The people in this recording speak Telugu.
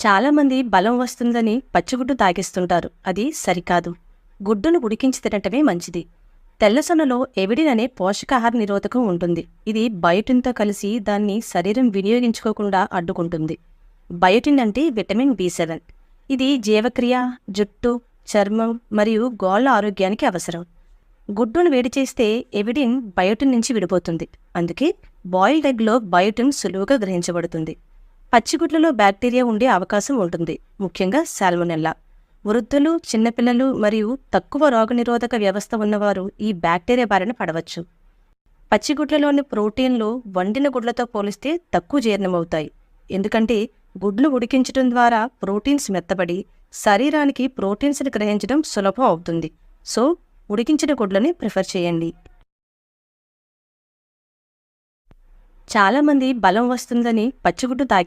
చాలామంది బలం వస్తుందని పచ్చిగుడ్డు తాగేస్తుంటారు. అది సరికాదు. గుడ్డును ఉడికించి తినటమే మంచిది. తెల్లసొనలో ఎవిడిన్ అనే పోషకాహార నిరోధకం ఉంటుంది. ఇది బయోటిన్తో కలిసి దాన్ని శరీరం వినియోగించుకోకుండా అడ్డుకుంటుంది. బయోటిన్ అంటే విటమిన్ బి7. ఇది జీవక్రియ, జుట్టు, చర్మం మరియు గోళ్ల ఆరోగ్యానికి అవసరం. గుడ్డును వేడి చేస్తే ఎవిడిన్ బయోటిన్ నుంచి విడిపోతుంది. అందుకే బాయిల్డ్ ఎగ్లో బయోటిన్ సులువుగా గ్రహించబడుతుంది. పచ్చిగుడ్లలో బ్యాక్టీరియా ఉండే అవకాశం ఉంటుంది, ముఖ్యంగా సాల్మొనెల్లా. వృద్ధులు, చిన్నపిల్లలు మరియు తక్కువ రోగనిరోధక వ్యవస్థ ఉన్నవారు ఈ బ్యాక్టీరియా బారిన పడవచ్చు. పచ్చిగుడ్లలోని ప్రోటీన్లు వండిన గుడ్లతో పోలిస్తే తక్కువ జీర్ణమవుతాయి. ఎందుకంటే గుడ్లు ఉడికించడం ద్వారా ప్రోటీన్స్ మెత్తబడి శరీరానికి ప్రోటీన్స్ని గ్రహించడం సులభం అవుతుంది. సో ఉడికించిన గుడ్లని ప్రిఫర్ చేయండి. చాలామంది బలం వస్తుందని పచ్చిగుడ్డు తాగేస్తారు.